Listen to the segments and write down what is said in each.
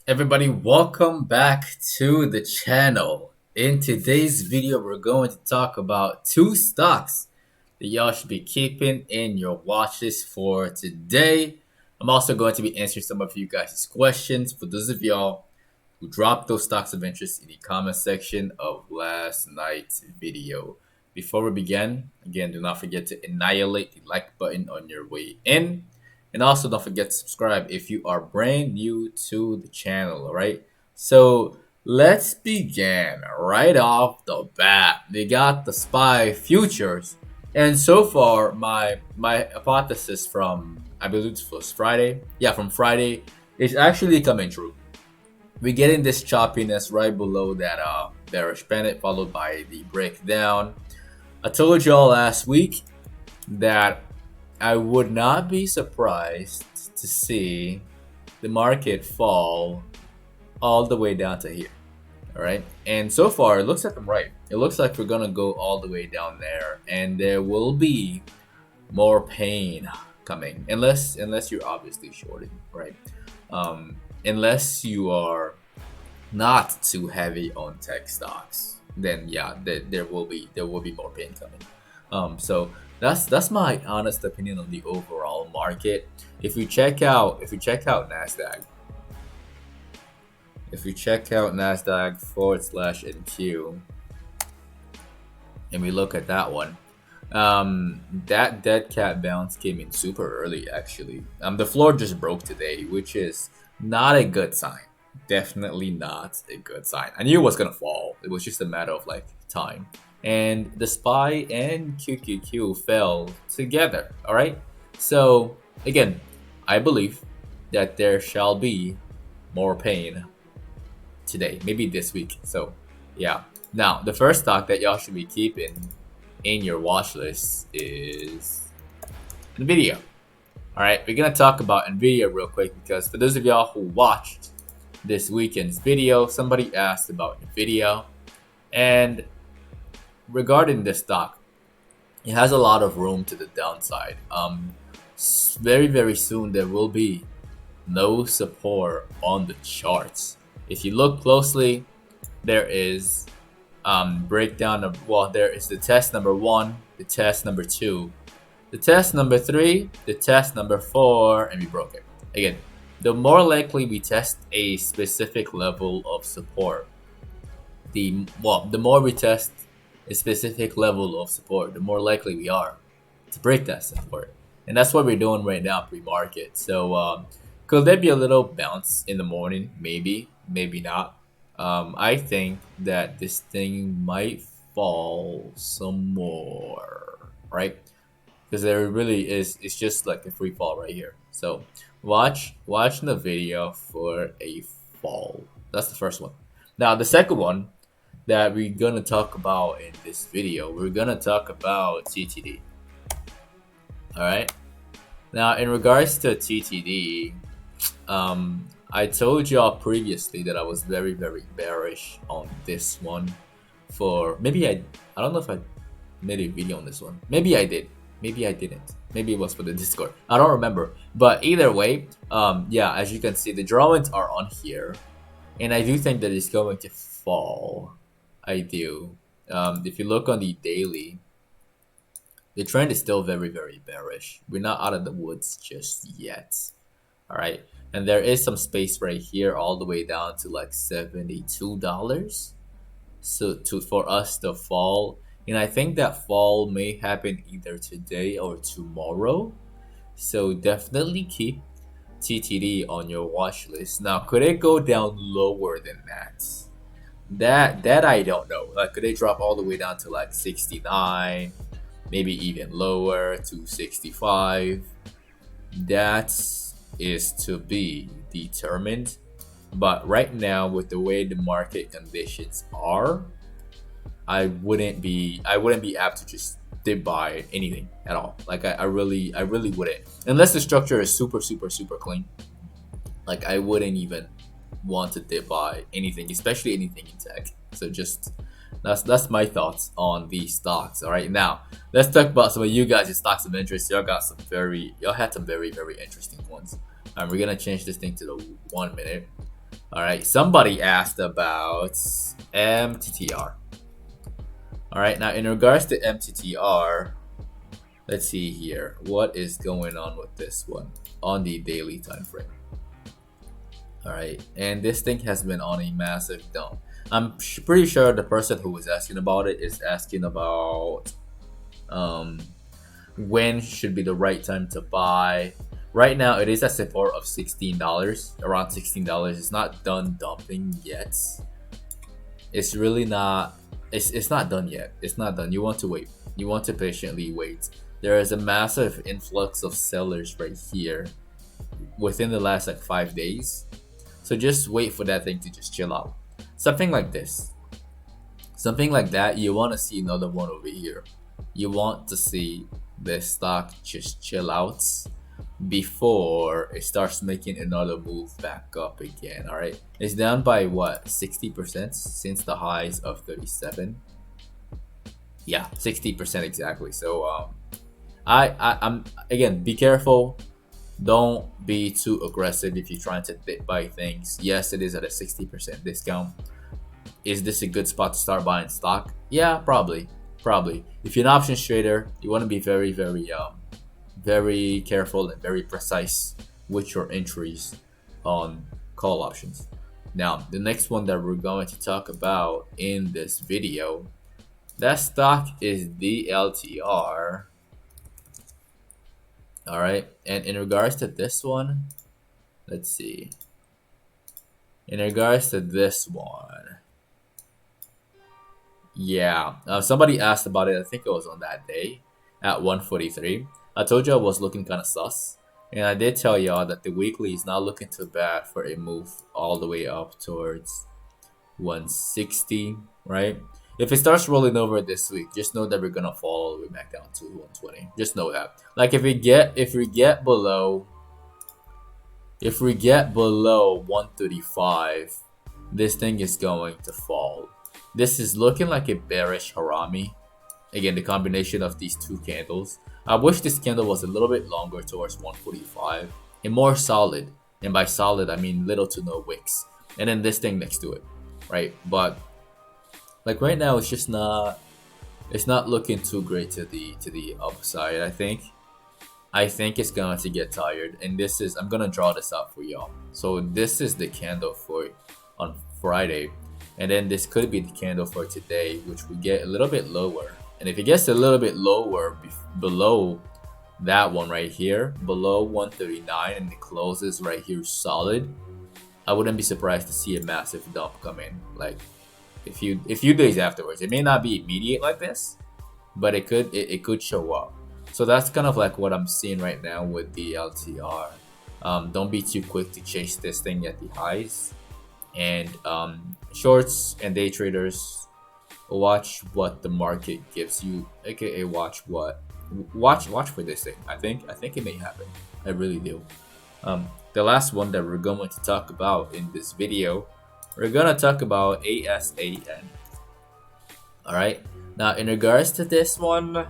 Everybody, welcome back to the channel. In today's video, we're going to talk about two stocks that y'all should be keeping in your watch list for today. I'm also going to be answering some of you guys' questions for those of y'all who dropped those stocks of interest in the comment section of last night's video. Before we begin, again, do not forget to annihilate the like button on your way in. And also don't forget to subscribe if you are brand new to the channel, alright? So let's begin right off the bat. They got the SPY futures. And so far my hypothesis from I believe it was Friday. Yeah, from Friday is actually coming true. We're getting this choppiness right below that bearish pennant followed by the breakdown. I told y'all last week that I would not be surprised to see the market fall all the way down to here. All right. And so far, it looks like I'm right. It looks like we're going to go all the way down there. And there will be more pain coming. Unless you're obviously shorting, right? Unless you are not too heavy on tech stocks, then yeah, there will be more pain coming. So that's my honest opinion on the overall market. If you check out Nasdaq, /NQ, and we look at that one, that dead cat bounce came in super early actually. The floor just broke today, which is not a good sign. Definitely not a good sign. I knew it was gonna fall. It was just a matter of like time. And the SPY and QQQ fell together. All right. So again, I believe that there shall be more pain today, maybe this week. So yeah. Now the first stock that y'all should be keeping in your watch list is Nvidia. All right, we're gonna talk about Nvidia real quick because for those of y'all who watched this weekend's video, somebody asked about Nvidia, and regarding this stock, it has a lot of room to the downside. Very soon there will be no support on the charts. If you look closely, there is breakdown of, well, there is the test number 1, the test number 2, the test number 3, the test number 4, and we broke it. Again, the more likely we test a specific level of support, the more we test a specific level of support, the more likely we are to break that support. And that's what we're doing right now pre-market. So could there be a little bounce in the morning? Maybe, maybe not. I think that this thing might fall some more, right? Because there really is, it's just like a free fall right here. So watch the video for a fall. That's the first one. Now the second one that we're gonna talk about in this video, we're gonna talk about TTD. All right. Now in regards to TTD, I told y'all previously that I was very bearish on this one. For maybe I don't know if I made a video on this one. Maybe I did. Maybe I didn't. Maybe it was for the Discord. I don't remember. But either way, yeah, as you can see, the drawings are on here, and I do think that it's going to fall. I do. If you look on the daily, the trend is still very bearish. We're not out of the woods just yet. All right, and there is some space right here, all the way down to like $72. So for us to fall. And I think that fall may happen either today or tomorrow. So definitely keep TTD on your watch list. Now, could it go down lower than that? That I don't know. Like, could it drop all the way down to like 69? Maybe even lower to 65? That is to be determined. But right now, with the way the market conditions are, I wouldn't be apt to just dip buy anything at all. Like I really wouldn't, unless the structure is super clean. Like I wouldn't even want to dip buy anything, especially anything in tech. So just that's my thoughts on these stocks. All right, now let's talk about some of you guys' stocks of interest. Y'all had some very interesting ones. We're gonna change this thing to the 1 minute. All right, somebody asked about MTTR. All right, now in regards to MTTR, let's see here. What is going on with this one on the daily time frame? All right, and this thing has been on a massive dump. I'm pretty sure the person who was asking about it is asking about when should be the right time to buy. Right now, it is at support of $16, around $16. It's not done dumping yet. It's really not. It's not done yet. It's not done. You want to wait. You want to patiently wait. There is a massive influx of sellers right here within the last like 5 days. So just wait for that thing to just chill out. Something like this. Something like that. You want to see another one over here. You want to see this stock just chill out before it starts making another move back up again. All right, it's down by what, 60% since the highs of 37. Yeah, 60% exactly. So I'm again, be careful. Don't be too aggressive if you're trying to buy things. Yes, it is at a 60% discount. Is this a good spot to start buying stock? Yeah, probably. If you're an options trader, you want to be very careful and very precise with your entries on call options. Now, the next one that we're going to talk about in this video, that stock is the LTR. All right, and in regards to this one, let's see. In regards to this one, yeah, somebody asked about it. I think it was on that day at 143. I told you I was looking kind of sus, and I did tell y'all that the weekly is not looking too bad for a move all the way up towards 160, right? If it starts rolling over this week, just know that we're gonna fall all the way back down to 120. Just know that. Like if we get below 135, this thing is going to fall. This is looking like a bearish harami. Again, the combination of these two candles. I wish this candle was a little bit longer towards 145 and more solid. And by solid, I mean little to no wicks. And then this thing next to it, right? But like right now, it's not looking too great to the upside. I think it's going to get tired. And this is, I'm gonna draw this out for y'all. So this is the candle for on Friday. And then this could be the candle for today, which we get a little bit lower. And if it gets a little bit lower below that one right here, below 139, and it closes right here solid, I wouldn't be surprised to see a massive dump come in. Like a few days afterwards. It may not be immediate like this, but it could show up. So that's kind of like what I'm seeing right now with the LTR. Don't be too quick to chase this thing at the highs. And shorts and day traders, watch what the market gives you, aka watch for this thing. I think it may happen. I really do. The last one that we're going to talk about in this video, we're gonna talk about ASAN. All right, now in regards to this one,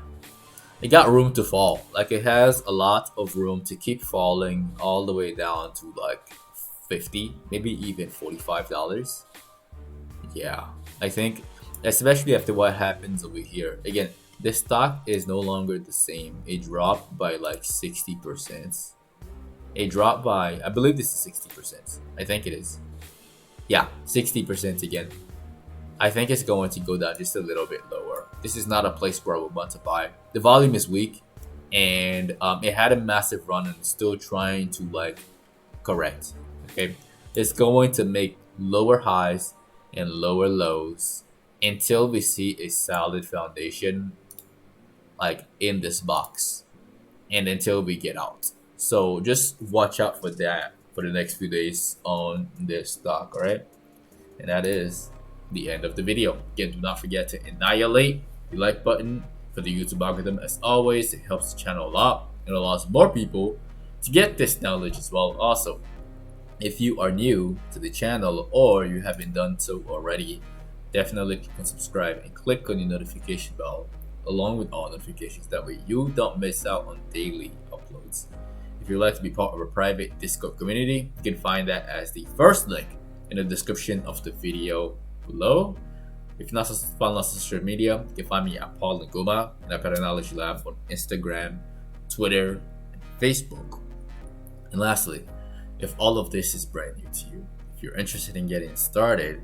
it got room to fall. Like it has a lot of room to keep falling all the way down to like 50, maybe even $45. Yeah, I think especially after what happens over here. Again, this stock is no longer the same. It dropped by like 60%. It dropped by, I believe this is 60%. I think it is. Yeah, 60% again. I think it's going to go down just a little bit lower. This is not a place where I would want to buy. The volume is weak, and it had a massive run and it's still trying to like correct. Okay, it's going to make lower highs and lower lows until we see a solid foundation like in this box, and until we get out. So just watch out for that for the next few days on this stock. All right, and that is the end of the video. Again, do not forget to annihilate the like button for the YouTube algorithm. As always, it helps the channel a lot and allows more people to get this knowledge as well. Also, if you are new to the channel or you haven't done so already, definitely click on subscribe and click on the notification bell along with all notifications. That way you don't miss out on daily uploads. If you'd like to be part of a private Discord community, you can find that as the first link in the description of the video below. If you're not following us on social media, you can find me at Ngumah and at PATTERNOLOGY LAB on Instagram, Twitter, and Facebook. And lastly, if all of this is brand new to you, if you're interested in getting started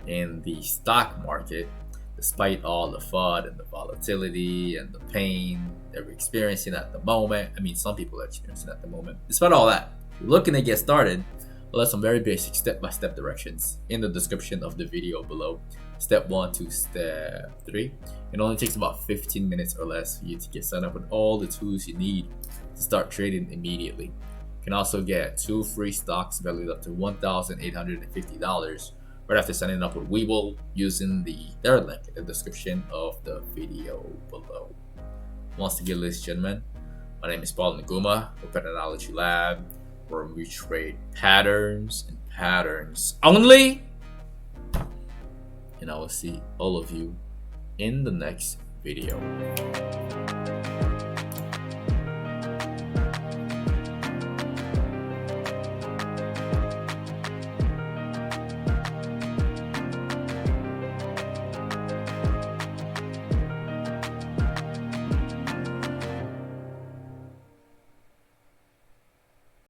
in the stock market, despite all the FUD and the volatility and the pain that we're experiencing at the moment, I mean, some people are experiencing at the moment, despite all that, if you're looking to get started, well, there's some very basic step-by-step directions in the description of the video below. Step 1 to step 3. It only takes about 15 minutes or less for you to get set up with all the tools you need to start trading immediately. You can also get 2 free stocks valued up to $1,850 right after signing up with Webull using the third link in the description of the video below. Once again, ladies and gentlemen, my name is Ngumah with PATTERNOLOGY LAB, where we trade patterns and patterns only. And I will see all of you in the next video.